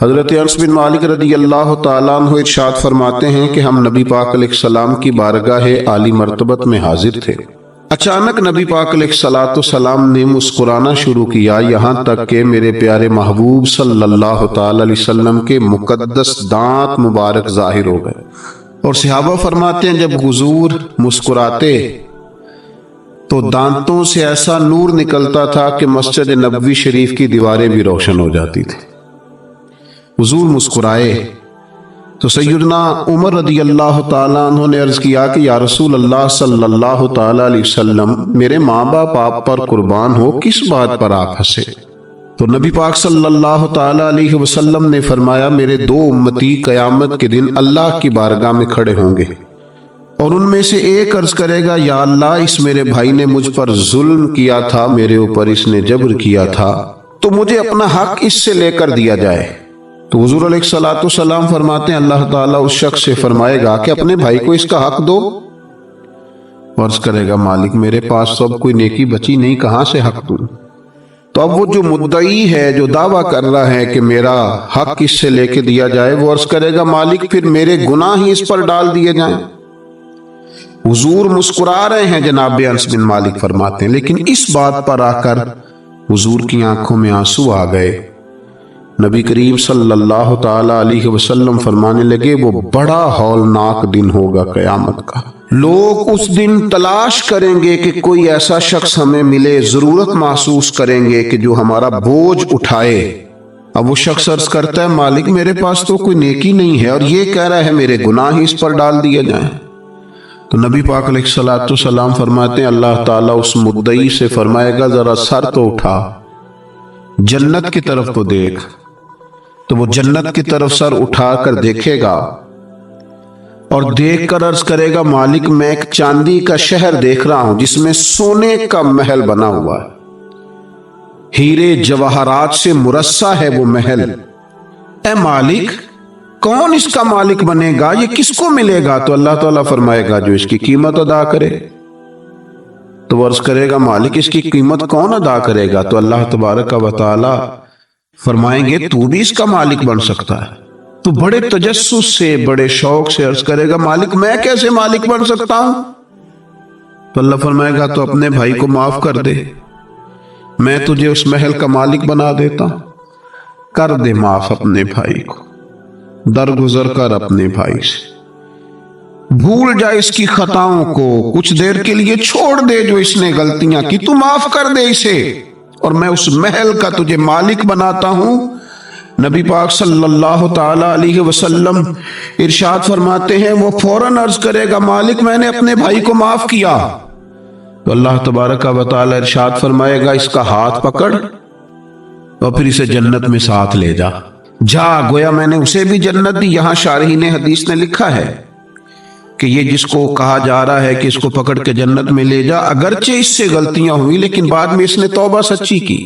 حضرت انس بن مالک رضی اللہ تعالیٰ عنہ ارشاد فرماتے ہیں کہ ہم نبی پاک علیہ السلام کی بارگاہ عالی مرتبت میں حاضر تھے۔ اچانک نبی پاک علیہ السلام نے مسکرانا شروع کیا، یہاں تک کہ میرے پیارے محبوب صلی اللہ تعالی علیہ وسلم کے مقدس دانت مبارک ظاہر ہو گئے۔ اور صحابہ فرماتے ہیں جب حضور مسکراتے تو دانتوں سے ایسا نور نکلتا تھا کہ مسجد نبوی شریف کی دیواریں بھی روشن ہو جاتی تھی۔ حضور مسکرائے تو سیدنا عمر رضی اللہ تعالیٰ عنہ نے عرض کیا کہ یا رسول اللہ صلی اللہ تعالیٰ علیہ وسلم، میرے ماں باپ آپ پر قربان ہو، کس بات پر آپ ہنسے؟ تو نبی پاک صلی اللہ تعالیٰ علیہ وسلم نے فرمایا، میرے دو امتی قیامت کے دن اللہ کی بارگاہ میں کھڑے ہوں گے اور ان میں سے ایک عرض کرے گا، یا اللہ، اس میرے بھائی نے مجھ پر ظلم کیا تھا، میرے اوپر اس نے جبر کیا تھا، تو مجھے اپنا حق اس سے لے کر دیا جائے۔ تو حضور علیہ السلام فرماتے ہیں اللہ تعالیٰ اس شخص سے فرمائے گا کہ اپنے بھائی کو اس کا حق دو۔ عرض کرے گا، مالک میرے پاس تو اب کوئی نیکی بچی نہیں، کہاں سے حق دوں؟ تو اب وہ جو مدعی ہے، جو دعویٰ کر رہا ہے کہ میرا حق اس سے لے کے دیا جائے، وہ عرض کرے گا، مالک پھر میرے گناہ ہی اس پر ڈال دیے جائیں۔ حضور مسکرا رہے ہیں، جناب انس بن مالک فرماتے ہیں، لیکن اس بات پر آ کر حضور کی آنکھوں میں آنسو آ گئے۔ نبی کریم صلی اللہ تعالی علیہ وسلم فرمانے لگے، وہ بڑا ہولناک دن ہوگا قیامت کا۔ لوگ اس دن تلاش کریں گے کہ کوئی ایسا شخص ہمیں ملے، ضرورت محسوس کریں گے کہ جو ہمارا بوجھ اٹھائے۔ اب وہ شخص عرض کرتا ہے، مالک میرے پاس تو کوئی نیکی نہیں ہے، اور یہ کہہ رہا ہے میرے گناہ ہی اس پر ڈال دیے جائیں۔ تو نبی پاک علیہ السلام فرماتے ہیں اللہ تعالیٰ اس مدعی سے فرمائے گا، ذرا سر تو اٹھا، جنت کی طرف تو دیکھ۔ تو وہ جنت کی طرف سر اٹھا کر دیکھے گا اور دیکھ کر عرض کرے گا، مالک میں ایک چاندی کا شہر دیکھ رہا ہوں جس میں سونے کا محل بنا ہوا ہے، ہیرے جواہرات سے مرصع ہے وہ محل۔ اے مالک، کون اس کا مالک بنے گا؟ یہ کس کو ملے گا؟ تو اللہ تعالیٰ فرمائے گا، جو اس کی قیمت ادا کرے۔ تو وہ عرض کرے گا، مالک اس کی قیمت کون ادا کرے گا؟ تو اللہ تبارک و تعالیٰ فرمائیں گے، تو بھی اس کا مالک بن سکتا ہے۔ تو بڑے تجسس سے، بڑے شوق سے عرض کرے گا، مالک میں کیسے مالک بن سکتا ہوں؟ تو اللہ فرمائے گا، تو اپنے بھائی کو معاف کر دے، میں تجھے اس محل کا مالک بنا دیتا ہوں۔ کر دے معاف اپنے بھائی کو، درگزر کر اپنے بھائی سے، بھول جا اس کی خطاؤں کو، کچھ دیر کے لیے چھوڑ دے جو اس نے غلطیاں کی، تو معاف کر دے اسے، اور میں اس محل کا تجھے مالک بناتا ہوں۔ نبی پاک صلی اللہ تعالی علیہ وسلم ارشاد فرماتے ہیں، وہ فوراً عرض کرے گا، مالک میں نے اپنے بھائی کو معاف کیا۔ تو اللہ تبارک و تعالی ارشاد فرمائے گا، اس کا ہاتھ پکڑ اور پھر اسے جنت میں ساتھ لے جا۔ جا، گویا میں نے اسے بھی جنت دی۔ یہاں شارحین حدیث نے لکھا ہے کہ یہ جس کو کہا جا رہا ہے کہ اس کو پکڑ کے جنت میں لے جا، اگرچہ اس سے غلطیاں ہوئی لیکن بعد میں اس نے توبہ سچی کی،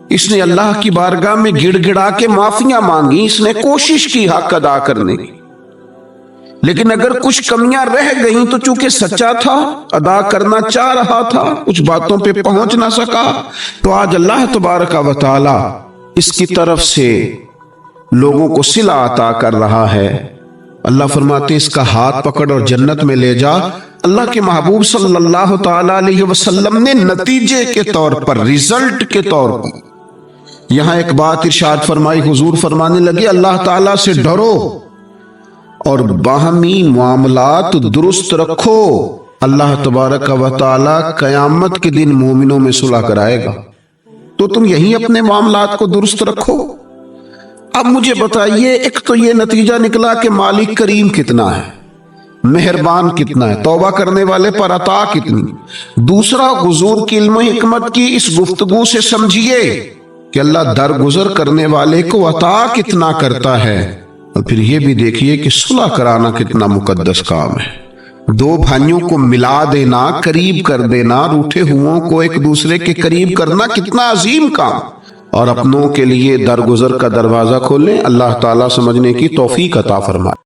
اس نے اللہ کی بارگاہ میں گڑ گڑا کے معافیاں مانگی، اس نے کوشش کی حق ادا کرنے کی، لیکن اگر کچھ کمیاں رہ گئیں تو چونکہ سچا تھا، ادا کرنا چاہ رہا تھا، کچھ باتوں پہ پہنچ نہ سکا، تو آج اللہ تبارک و تعالی اس کی طرف سے لوگوں کو صلہ عطا کر رہا ہے۔ اللہ فرماتے ہیں، اس کا ہاتھ پکڑ اور جنت میں لے جا۔ اللہ کے محبوب صلی اللہ تعالی علیہ وسلم نے نتیجے کے طور پر، ریزلٹ کے طور پر یہاں ایک بات ارشاد فرمائی۔ حضور فرمانے لگے، اللہ تعالیٰ سے ڈرو اور باہمی معاملات درست رکھو، اللہ تبارک و تعالیٰ قیامت کے دن مومنوں میں صلح کرائے گا، تو تم یہی اپنے معاملات کو درست رکھو۔ اب مجھے بتائیے، ایک تو یہ نتیجہ نکلا کہ مالک کریم کتنا ہے، مہربان کتنا ہے، توبہ کرنے والے پر عطا کتنی۔ دوسرا، حضور کی علم و حکمت کی اس گفتگو سے سمجھیے کہ اللہ درگزر کرنے والے کو عطا کتنا کرتا ہے، اور پھر یہ بھی دیکھیے کہ صلح کرانا کتنا مقدس کام ہے۔ دو بھائیوں کو ملا دینا، قریب کر دینا، روٹھے ہوں کو ایک دوسرے کے قریب کرنا کتنا عظیم کام، اور اپنوں کے لیے درگزر کا دروازہ کھولیں۔ اللہ تعالیٰ سمجھنے کی توفیق عطا فرمائے۔